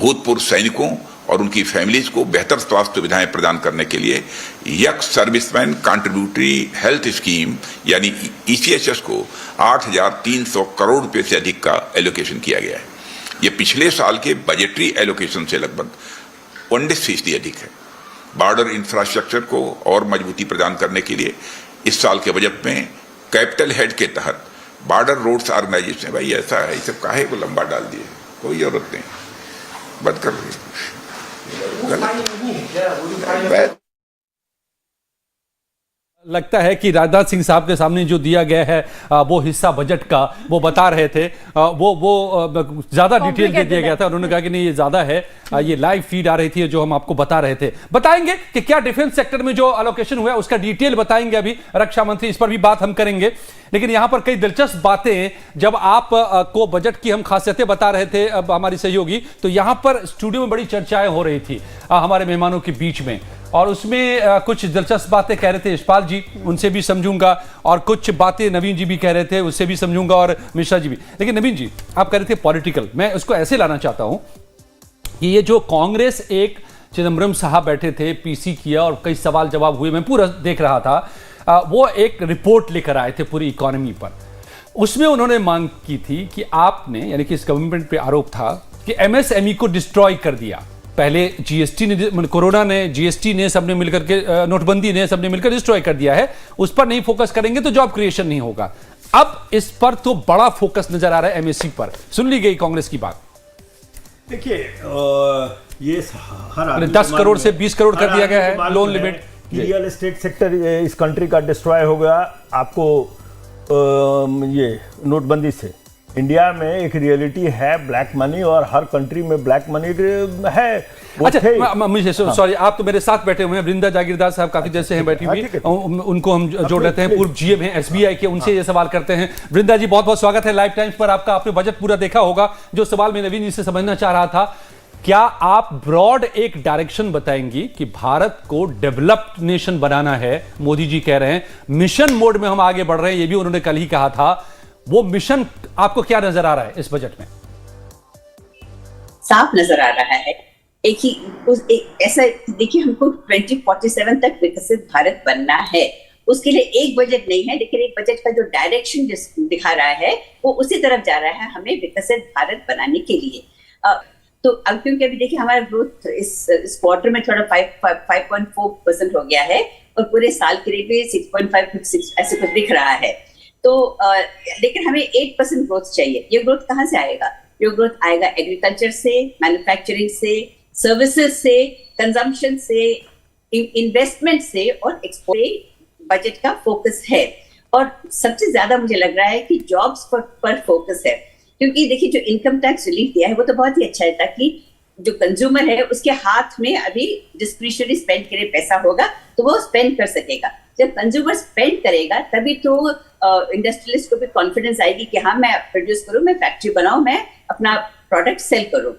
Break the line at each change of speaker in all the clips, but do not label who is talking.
भूतपूर्व सैनिकों और उनकी फैमिलीज को बेहतर स्वास्थ्य सुविधाएं प्रदान करने के लिए x serviceman contributory health scheme यानी ईसीएचएस को 8,300 करोड़ रुपए से अधिक का एलोकेशन किया गया है। ये पिछले साल के बजटरी एलोकेशन से लगभग 19% अधिक है। बॉर्डर इंफ्रास्ट्रक्चर को और मजबूती प्रदान करने के लिए इस साल के बजट में कैपिटल हेड के तहत बॉर्डर रोड्स ऑर्गेनाइजेशन, भाई ऐसा है, ये सब काहे को लंबा डाल दिए, कोई जरूरत नहीं, बंद कर
लगता है कि राजनाथ सिंह साहब के सामने जो दिया गया है वो हिस्सा बजट का वो बता रहे थे, वो ज्यादा डिटेल दे दिया गया था। उन्होंने कहा कि नहीं ये ज्यादा है, ये लाइव फीड आ रही थी जो हम आपको बता रहे थे। बताएंगे कि क्या डिफेंस सेक्टर में जो एलोकेशन हुआ है उसका डिटेल बताएंगे अभी रक्षा मंत्री, इस पर भी बात हम करेंगे। लेकिन यहां पर कई दिलचस्प बातें, जब आप को बजट की हम खासियतें बता रहे थे अब हमारी सहयोगी, तो यहां पर स्टूडियो में बड़ी चर्चाएं हो रही थी हमारे मेहमानों के बीच में, और उसमें कुछ दिलचस्प बातें कह रहे थे यशपाल जी, उनसे भी समझूंगा, और कुछ बातें नवीन जी भी कह रहे थे, उससे भी समझूंगा, और मिश्रा जी भी। लेकिन नवीन जी, आप कह रहे थे पॉलिटिकल, मैं उसको ऐसे लाना चाहता हूं कि ये जो कांग्रेस, एक चिदम्बरम साहब बैठे थे, पीसी किया और कई सवाल जवाब हुए, मैं पूरा देख रहा था, वो एक रिपोर्ट लेकर आए थे पूरी इकोनॉमी पर। उसमें उन्होंने मांग की थी कि आपने, यानी कि इस गवर्नमेंट पे आरोप था कि एमएसएमई को डिस्ट्रॉय कर दिया। पहले जीएसटी ने, कोरोना ने, जीएसटी ने, सबने मिलकर के, नोटबंदी ने, सबने मिलकर डिस्ट्रॉय कर दिया है, उस पर नहीं फोकस करेंगे तो जॉब क्रिएशन नहीं होगा। अब इस पर तो बड़ा फोकस नजर आ रहा है एमएससी पर। सुन ली गई कांग्रेस की बात।
देखिए ये हर
10 करोड़ से 20 करोड़ कर दिया गया है loan limit.
Real estate sector इस कंट्री का डिस्ट्रॉय हो गया आपको ये नोटबंदी से। इंडिया में एक रियलिटी है ब्लैक मनी, और हर कंट्री में ब्लैक मनी है।
अच्छा मुझे सॉरी, आप तो मेरे साथ बैठे हुए हैं, वृंदा जागीरदार साहब काफी देर से हैं बैठी हुई, उनको हम जोड़ लेते हैं, पूर्व जीएम हैं एसबीआई के, उनसे ये सवाल करते हैं। वृंदा जी बहुत बहुत स्वागत है लाइव टाइम्स पर आपका। आपने बजट पूरा देखा होगा। जो सवाल मैं नवीन जी से समझना चाह रहा था, क्या आप ब्रॉड एक डायरेक्शन बताएंगी कि भारत को डेवलप्ड नेशन बनाना है? मोदी जी कह रहे हैं मिशन मोड में हम आगे बढ़ रहे हैं, ये भी उन्होंने कल ही कहा था। वो मिशन आपको क्या नजर आ रहा है इस बजट में?
साफ नजर आ रहा है। ऐसा देखिए, हमको 2047 तक विकसित भारत बनना है, उसके लिए एक बजट नहीं है, लेकिन एक बजट का जो डायरेक्शन दिखा रहा है वो उसी तरफ जा रहा है, हमें विकसित भारत बनाने के लिए। तो अब क्योंकि अभी देखिए हमारा ग्रोथ इस क्वार्टर में थोड़ा 5.4% हो गया है, और पूरे साल के लिए भी 6.5 ऐसे कुछ दिख रहा है। तो लेकिन हमें 8% ग्रोथ चाहिए। ये ग्रोथ कहाँ से आएगा? ये ग्रोथ आएगा एग्रीकल्चर से, मैन्युफैक्चरिंग से, सर्विसेज से, कंजम्पशन से, इन्वेस्टमेंट से और एक्सपोर्ट। बजट का फोकस है, और सबसे ज्यादा मुझे लग रहा है कि जॉब्स पर फोकस है। क्योंकि देखिए जो इनकम टैक्स रिलीफ दिया है वो तो बहुत ही अच्छा है, ताकि जो कंज्यूमर है उसके हाथ में अभी डिस्क्रिशनरी स्पेंड के लिए पैसा होगा तो वो स्पेंड कर सकेगा। जब कंज्यूमर स्पेंड करेगा तभी तो इंडस्ट्रियलिस्ट को भी कॉन्फिडेंस आएगी कि हाँ मैं प्रोड्यूस करूं, मैं फैक्ट्री बनाऊं, मैं अपना प्रोडक्ट सेल करूं।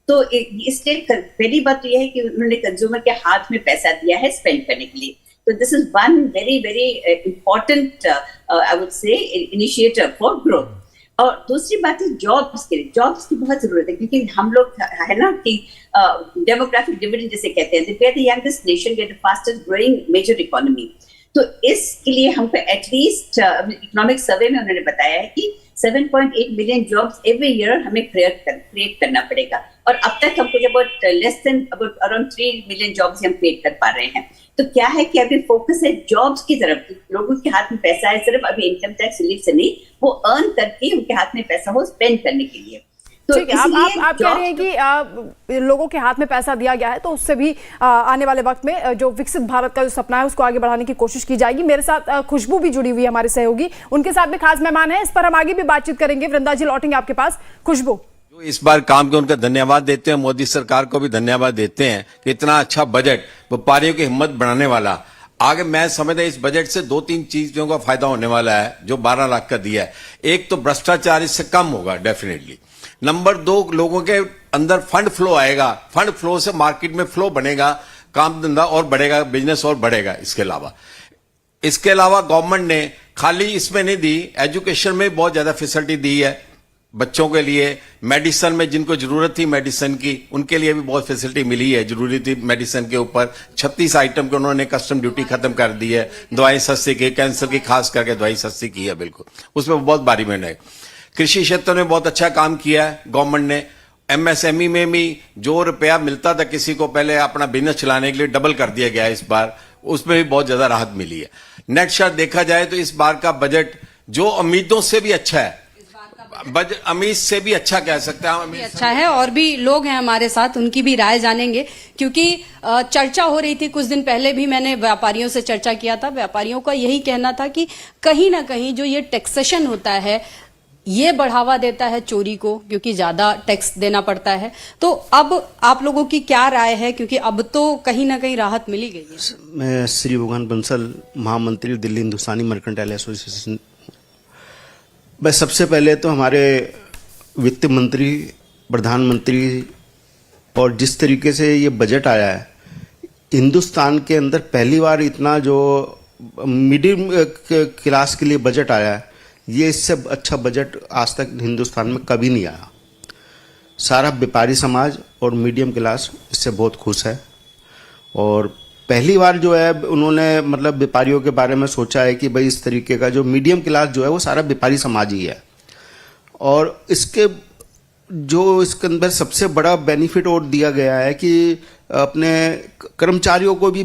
तो इसलिए पहली बात तो यह है कि उन्होंने कंज्यूमर के हाथ में पैसा दिया है स्पेंड करने के लिए। तो this is one very very important I would say initiative for growth. और दूसरी बात है जॉब्स के लिए। जॉब्स की बहुत जरूरत है, क्योंकि हम लोग है ना कि डेमोग्राफिक डिविडेंड जिसे कहते हैं, we are the youngest nation, we are the fastest growing major economy. तो इसके लिए हमको एटलीस्ट इकोनॉमिक सर्वे में उन्होंने बताया है कि 7.8 मिलियन जॉब्स एवरी ईयर हमें क्रिएट करना पड़ेगा, और अब तक हमको जब less than around 3 million jobs हम क्रिएट कर पा रहे हैं। तो क्या है कि अभी फोकस है जॉब्स की तरफ, लोगों के हाथ में पैसा है, सिर्फ अभी इनकम टैक्स रिलीफ से नहीं, वो अर्न करके उनके हाथ में पैसा हो स्पेंड करने के लिए। तो
ठीक है, आप कह रहे हैं कि लोगों के हाथ में पैसा दिया गया है, तो उससे भी आने वाले वक्त में जो विकसित भारत का जो सपना है उसको आगे बढ़ाने की कोशिश की जाएगी। मेरे साथ खुशबू भी जुड़ी हुई है, हमारे सहयोगी, उनके साथ में खास मेहमान है, इस पर हम आगे भी बातचीत करेंगे। वृंदा जी लौटेंगे आपके पास। खुशबू,
जो इस बार काम के उनका धन्यवाद देते हैं, मोदी सरकार को भी धन्यवाद देते हैं कि इतना अच्छा बजट व्यापारियों की हिम्मत बढ़ाने वाला। आगे मैं समझता इस बजट से 2-3 चीजों का फायदा होने वाला है जो 12 लाख का दिया है। एक तो भ्रष्टाचार इससे कम होगा डेफिनेटली। नंबर 2, लोगों के अंदर फंड फ्लो आएगा, फंड फ्लो से मार्केट में फ्लो बनेगा, काम धंधा और बढ़ेगा, बिजनेस और बढ़ेगा। इसके अलावा गवर्नमेंट ने खाली इसमें नहीं दी, एजुकेशन में बहुत ज्यादा फैसिलिटी दी है, बच्चों के लिए मेडिसिन में जिनको जरूरत थी मेडिसिन की, उनके लिए भी बहुत फैसिलिटी मिली है। जरूरी थी मेडिसिन के ऊपर 36 आइटम के उन्होंने कस्टम ड्यूटी खत्म कर दी है। दवाई सस्ती की, कैंसर की खास करके दवाई सस्ती की है, बिल्कुल उसमें बहुत भारी महंगाई। कृषि क्षेत्र में बहुत अच्छा काम किया है गवर्नमेंट ने। एमएसएमई में भी जो रुपया मिलता था किसी को पहले अपना बिजनेस चलाने के लिए, डबल कर दिया गया है इस बार, उसमें भी बहुत ज्यादा राहत मिली है। नेट शॉट देखा जाए तो इस बार का बजट जो उम्मीदों से भी अच्छा है, बजट उम्मीद से भी अच्छा कह सकते हैं हम।
अच्छा है, और भी लोग हैं हमारे साथ, उनकी भी राय जानेंगे, क्योंकि चर्चा हो रही थी कुछ दिन पहले भी, मैंने व्यापारियों से चर्चा किया था। व्यापारियों का यही कहना था कि कहीं ना कहीं जो ये टैक्सेशन होता है ये बढ़ावा देता है चोरी को, क्योंकि ज्यादा टैक्स देना पड़ता है। तो अब आप लोगों की क्या राय है, क्योंकि अब तो कहीं ना कहीं राहत मिली गई है।
मैं श्री भगवान बंसल, महामंत्री दिल्ली हिंदुस्तानी मर्केंटाइल एसोसिएशन। मैं सबसे पहले तो हमारे वित्त मंत्री, प्रधानमंत्री, और जिस तरीके से ये बजट आया है, हिंदुस्तान के अंदर पहली बार इतना जो मिडिल क्लास के लिए बजट आया है, ये इससे अच्छा बजट आज तक हिंदुस्तान में कभी नहीं आया। सारा व्यापारी समाज और मीडियम क्लास इससे बहुत खुश है, और पहली बार जो है उन्होंने मतलब व्यापारियों के बारे में सोचा है कि भाई इस तरीके का जो मीडियम क्लास जो है वो सारा व्यापारी समाज ही है। और इसके अंदर सबसे बड़ा बेनिफिट और दिया गया है कि अपने कर्मचारियों को भी